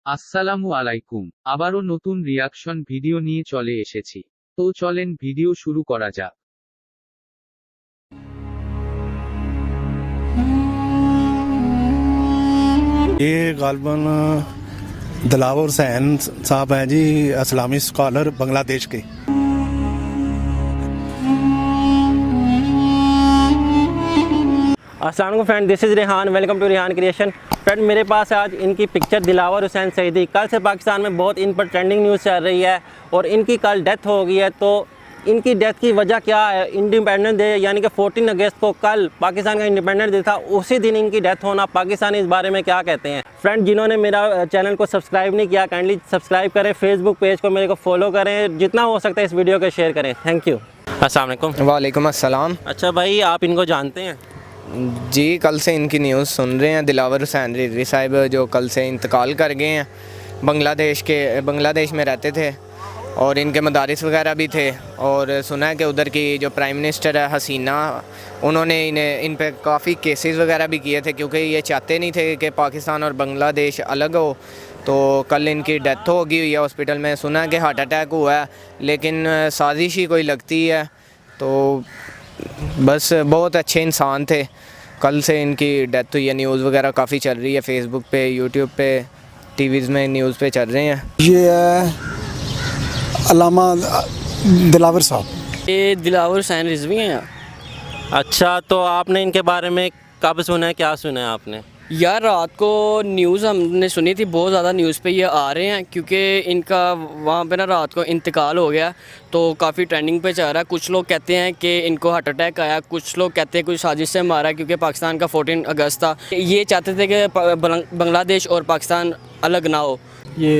আসসালামু আলাইকুম, আবারও নতুন রিয়াকশন ভিডিও নিয়ে চলে এসেছি। তো চলেন ভিডিও শুরু করা যাক। ये गालबन दिलावर हुसैन साहब हैं जी, इस्लामी स्कॉलर बांग्लादेश के। अस्सलाम friend, this is Rehan, welcome to Rehan creation. Friend, मेरे पास आज इनकी पिक्चर दिलावर हुसैन सईदी। कल से पाकिस्तान में बहुत इन पर ट्रेंडिंग न्यूज़ चल रही है और इनकी कल डेथ हो गई है। तो इनकी डेथ की वजह क्या है? इंडिपेंडेंस डे यानी कि 14 अगस्त को कल पाकिस्तान का इंडिपेंडेंस डे था, उसी दिन इनकी डेथ होना। पाकिस्तान इस बारे में क्या कहते हैं? फ्रेंड, जिन्होंने मेरा चैनल को सब्सक्राइब नहीं किया, काइंडली सब्सक्राइब करें, फेसबुक पेज को मेरे को फॉलो करें, जितना हो सकता है इस वीडियो को शेयर करें। Thank you. अस्सलाम वालेकुम। वालेकुम अस्सलाम। अच्छा भाई, आप इनको जानते हैं? जी, कल से इनकी न्यूज़ सुन रहे हैं। दिलावर हुसैन रिजवी साहब जो कल से इंतकाल कर गए हैं, बांग्लादेश में रहते थे और इनके मदारिस वगैरह भी थे। और सुना है कि उधर की जो प्राइम मिनिस्टर है हसीना, उन्होंने इन पे काफ़ी केसेस वगैरह भी किए थे, क्योंकि ये चाहते नहीं थे कि पाकिस्तान और बांग्लादेश अलग हो। तो कल इनकी डेथ हो गई हुई है हॉस्पिटल में। सुना है कि हार्ट अटैक हुआ है, लेकिन साजिश ही कोई लगती है। तो बस बहुत अच्छे इंसान थे। कल से इनकी डेथ हुई है। न्यूज़ वगैरह काफ़ी चल रही है, फेसबुक पे, यूट्यूब पे, टीवीज़ में न्यूज़ पे चल रहे हैं। ये है अल्लामा दिलावर साहब। ये दिलावर हुसैन रिजवी हैं। अच्छा, तो आपने इनके बारे में कब सुना है, क्या सुना है आपने? यार, रात को न्यूज़ हमने सुनी थी, बहुत ज़्यादा न्यूज़ पे ये आ रहे हैं, क्योंकि इनका वहाँ पे ना रात को इंतकाल हो गया। तो काफ़ी ट्रेंडिंग पे चल रहा है। कुछ लोग कहते हैं कि इनको हार्ट अटैक आया, कुछ लोग कहते हैं कुछ साजिश से मारा, क्योंकि पाकिस्तान का 14 अगस्त था। ये चाहते थे कि बांग्लादेश और पाकिस्तान अलग ना हो। ये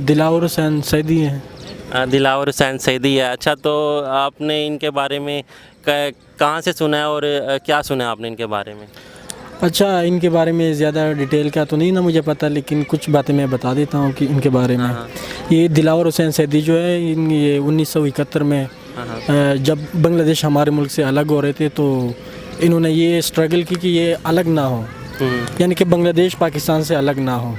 दिलावर हुसैन सईदी हैं। दिलावर हुसैन सईदी है। अच्छा, तो आपने इनके बारे में कहाँ से सुना है और क्या सुना है आपने इनके बारे में? अच्छा, इनके बारे में ज़्यादा डिटेल का तो नहीं ना मुझे पता, लेकिन कुछ बातें मैं बता देता हूँ कि इनके बारे में। ये दिलावर हुसैन सईदी जो है, ये 1971 में जब बांग्लादेश हमारे मुल्क से अलग हो रहे थे, तो इन्होंने ये स्ट्रगल की कि ये अलग ना हो, यानी कि बांग्लादेश पाकिस्तान से अलग ना हो।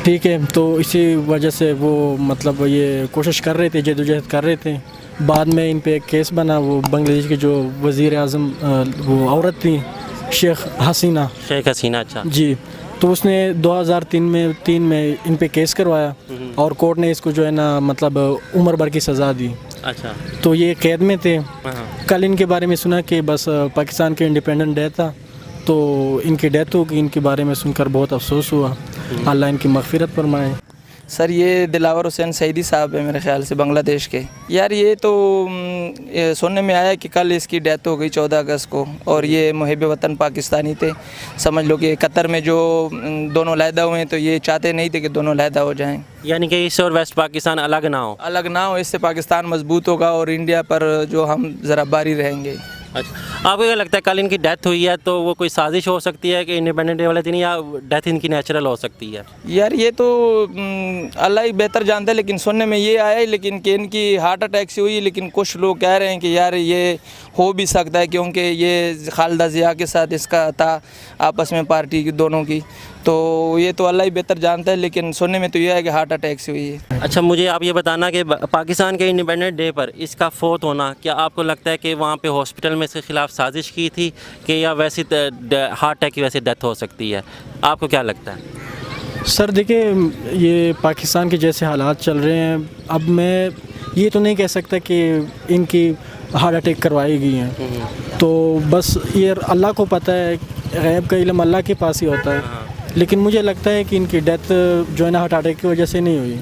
ठीक है, तो इसी वजह से वो मतलब ये कोशिश कर रहे थे, जद्दोजहद कर रहे थे। बाद में इन पे एक केस बना। वो बांग्लादेश के जो वज़ीर आज़म वो औरत थी, शेख हसीना। अच्छा जी, तो उसने 2003 में इन पे केस करवाया और कोर्ट ने इसको जो है ना मतलब उम्र भर की सज़ा दी। अच्छा, तो ये कैद में थे। कल इनके बारे में सुना कि बस पाकिस्तान के इंडिपेंडेंट डे था, तो इनकी डेथ हो गई। इनके बारे में सुनकर बहुत अफसोस हुआ। अल्लाह इनकी मग़फ़िरत फरमाए। सर, ये दिलावर हुसैन सईदी साहब है मेरे ख़्याल से, बांग्लादेश के। यार, ये तो सुनने में आया कि कल इसकी डेथ हो गई 14 अगस्त को, और ये मुहिब वतन पाकिस्तानी थे। समझ लो कि कतर में जो दोनों अलहदा हुए हैं, तो ये चाहते नहीं थे कि दोनों अलहदा हो जाएं, यानी कि ईस्ट और वेस्ट पाकिस्तान अलग ना हो। इससे पाकिस्तान मजबूत होगा और इंडिया पर जो हम ज़रा बारी रहेंगे। अच्छा, आपको क्या लगता है कल इनकी डेथ हुई है, तो वो कोई साजिश हो सकती है कि इंडिपेंडेंट डे वाले दिन, या डेथ इनकी नेचुरल हो सकती है? यार, ये तो अल्लाह ही बेहतर जानता है, लेकिन सुनने में ये आया है लेकिन कि इनकी हार्ट अटैक से हुई। लेकिन कुछ लोग कह रहे हैं कि यार ये हो भी सकता है, क्योंकि ये खालिदा ज़िया के साथ इसका था आपस में पार्टी की दोनों की। तो ये तो अल्लाह ही बेहतर जानता है, लेकिन सुनने में तो ये है कि हार्ट अटैक से हुई है। अच्छा, मुझे आप ये बताना कि पाकिस्तान के इंडिपेंडेंट डे पर इसका फोत होना, क्या आपको लगता है कि वहाँ पे हॉस्पिटल में इसके ख़िलाफ़ साजिश की थी, कि या वैसे हार्ट अटैक की वैसे डेथ हो सकती है? आपको क्या लगता है? सर देखिए, ये पाकिस्तान के जैसे हालात चल रहे हैं, अब मैं ये तो नहीं कह सकता कि इनकी हार्ट अटैक करवाई गई हैं। तो बस ये अल्लाह को पता है, गैब का इल्म अल्लाह के पास ही होता है। लेकिन मुझे लगता है कि इनकी डेथ जो है ना हार्ट अटैक की वजह से नहीं हुई,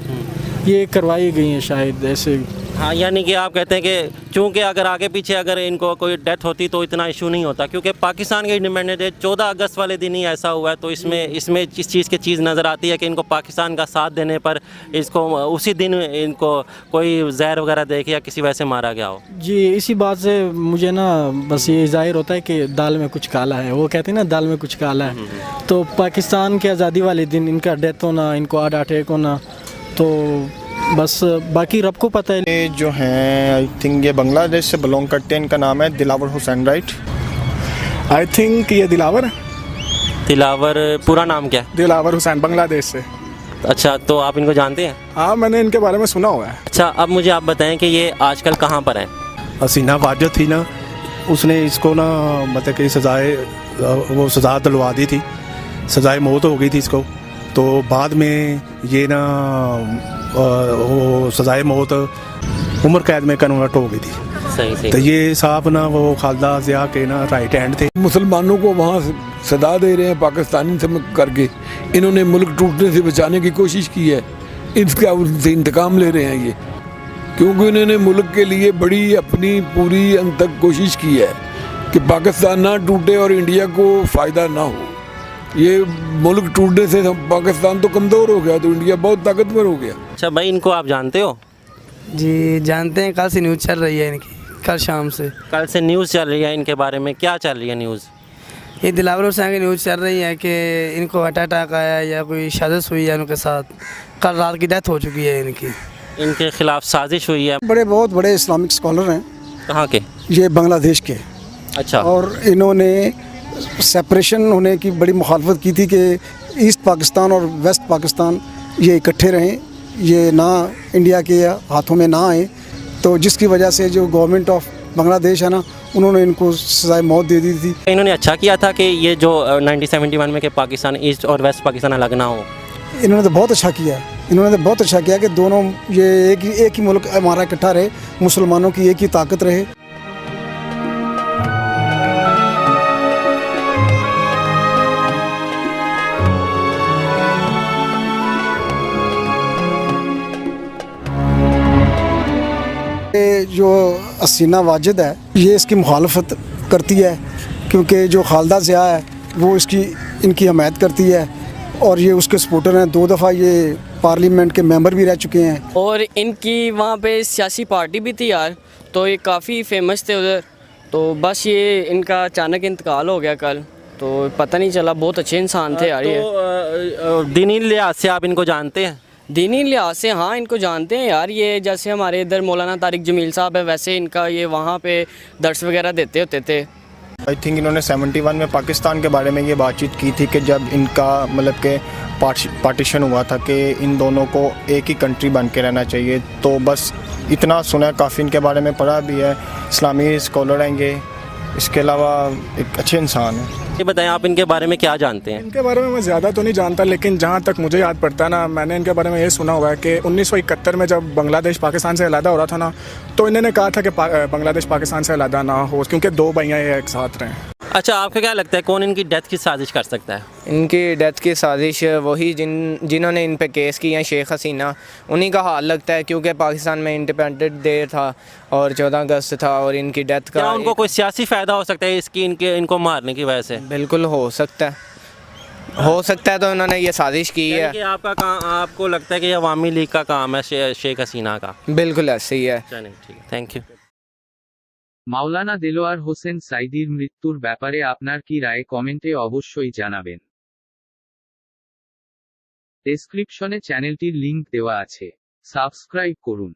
ये करवाई गई हैं शायद ऐसे। हाँ, यानी कि आप कहते हैं कि चूँकि अगर आगे पीछे अगर इनको कोई डेथ होती तो इतना इशू नहीं होता, क्योंकि पाकिस्तान के इंडिपेंडेंस डे 14 अगस्त वाले दिन ही ऐसा हुआ है। तो इसमें किस चीज़ की चीज़ नज़र आती है कि इनको पाकिस्तान का साथ देने पर इसको उसी दिन इनको कोई जहर वगैरह दे के या किसी वजह से मारा गया हो? जी, इसी बात से मुझे ना बस ये ज़ाहिर होता है कि दाल में कुछ काला है। वो कहते हैं ना, दाल में कुछ काला है। तो पाकिस्तान के आज़ादी वाले दिन इनका डेथ होना, इनको हार्ट अटैक होना, तो बस बाकी रब को पता है। ये जो हैं, आई थिंक ये बांग्लादेश से बिलोंग करते हैं। इनका नाम है Dilawar Hussain, right? I think ये दिलावर पूरा नाम क्या है? दिलावर हुसैन, बांग्लादेश से। अच्छा, तो आप इनको जानते हैं? हाँ, मैंने इनके बारे में सुना हुआ है। अच्छा, अब मुझे आप बताएं कि ये आजकल कहाँ पर हैं? हसीना वाजिद थी ना, उसने इसको ना मतलब कि वो सज़ा दिलवा दी थी, सज़ाए मौत हो गई थी इसको। तो बाद में ये ना वो सज़ाए मौत उम्र कैद में कन्वर्ट हो गई थी। सही तो ये साहब ना वो खालदा ज़िया के ना राइट हैंड थे। मुसलमानों को वहाँ सदा दे रहे हैं पाकिस्तानी समझ करके। इन्होंने मुल्क टूटने से बचाने की कोशिश की है, इसका उनसे इंतकाम ले रहे हैं ये, क्योंकि इन्होंने मुल्क के लिए बड़ी अपनी पूरी अंत तक कोशिश की है कि पाकिस्तान ना टूटे और इंडिया को फ़ायदा ना हो। ये मुल्क टूटने से पाकिस्तान तो कमज़ोर हो गया, तो इंडिया बहुत ताकतवर हो गया। अच्छा भाई, इनको आप जानते हो? जी जानते हैं, कल से न्यूज़ चल रही है इनकी, कल शाम से। कल से न्यूज़ चल रही है इनके बारे में, क्या चल रही है न्यूज़? ये दिलावर हुसैन की न्यूज़ चल रही है कि इनको हार्ट अटैक आया या कोई साजिश हुई है उनके साथ। कल रात की डेथ हो चुकी है इनकी। इनके खिलाफ साजिश हुई है? बहुत बड़े इस्लामिक स्कॉलर हैं। कहाँ के? ये बांग्लादेश के। अच्छा। और इन्होंने सेपरेशन होने की बड़ी मुखालफत की थी कि ईस्ट पाकिस्तान और वेस्ट पाकिस्तान ये इकट्ठे रहें, ये ना इंडिया के हाथों में ना आए। तो जिसकी वजह से जो गवर्नमेंट ऑफ बांग्लादेश है ना, उन्होंने इनको सजाए मौत दे दी थी। इन्होंने अच्छा किया था कि ये जो 1971 में कि पाकिस्तान ईस्ट और वेस्ट पाकिस्तान अलग ना हो। इन्होंने तो बहुत अच्छा किया है, इन्होंने तो बहुत अच्छा किया कि दोनों ये एक ही मुल्क हमारा इकट्ठा रहे, मुसलमानों की एक ही ताकत रहे। जो हसीना वाजिद है ये इसकी मुखालफत करती है, क्योंकि जो खालदा ज़िया है वो इनकी हमायत करती है और ये उसके सपोर्टर हैं। 2 दफ़ा ये पार्लियामेंट के मेंबर भी रह चुके हैं। और इनकी वहाँ पे सियासी पार्टी भी थी यार, तो ये काफ़ी फेमस थे उधर। तो बस ये इनका अचानक इंतकाल हो गया कल, तो पता नहीं चला। बहुत अच्छे इंसान थे यार ये। तो दीनी लिहाज से आप इनको जानते हैं? दीनी लिहाज से हाँ, इनको जानते हैं यार। ये जैसे हमारे इधर मौलाना तारिक जमील साहब है, वैसे इनका ये वहाँ पे दर्स वगैरह देते होते थे। आई थिंक इन्होंने 71 में पाकिस्तान के बारे में ये बातचीत की थी कि जब इनका मतलब के पार्टीशन हुआ था कि इन दोनों को एक ही कंट्री बन के रहना चाहिए। तो बस इतना सुना है, काफ़ी इनके बारे में पढ़ा भी है। इस्लामी स्कॉलर हैं ये, इसके अलावा एक अच्छे इंसान हैं। ये बताएं आप इनके बारे में क्या जानते हैं? इनके बारे में मैं ज़्यादा तो नहीं जानता, लेकिन जहाँ तक मुझे याद पड़ता है ना, मैंने इनके बारे में ये सुना हुआ है कि 1971 में जब बांग्लादेश पाकिस्तान से अलहदा हो रहा था ना, तो इन्होंने कहा था कि बांग्लादेश पाकिस्तान से अलहदा ना हो, क्योंकि 2 भाइयाँ एक साथ रहें। अच्छा, आपको क्या लगता है कौन इनकी डेथ की साजिश कर सकता है? इनकी डेथ की साजिश वही जिन्होंने इन पे केस किया है, शेख हसीना, उन्हीं का हाल लगता है, क्योंकि पाकिस्तान में इंडिपेंडेंट डे था और 14 अगस्त था और इनकी डेथ का। क्या उनको कोई सियासी फ़ायदा हो सकता है इनको मारने की वजह से? बिल्कुल हो सकता है, तो उन्होंने ये साजिश की है। कि आपको लगता है कि ये अवामी लीग का काम है शेख हसीना का? बिल्कुल ऐसे ही है। चलिए ठीक है, थैंक यू। মাওলানা দেলোয়ার হোসেন সাইদির মৃত্যুর ব্যাপারে আপনার কি রায় কমেন্টে অবশ্যই জানাবেন। ডেসক্রিপশনে চ্যানেলটির লিংক দেওয়া আছে, সাবস্ক্রাইব করুন।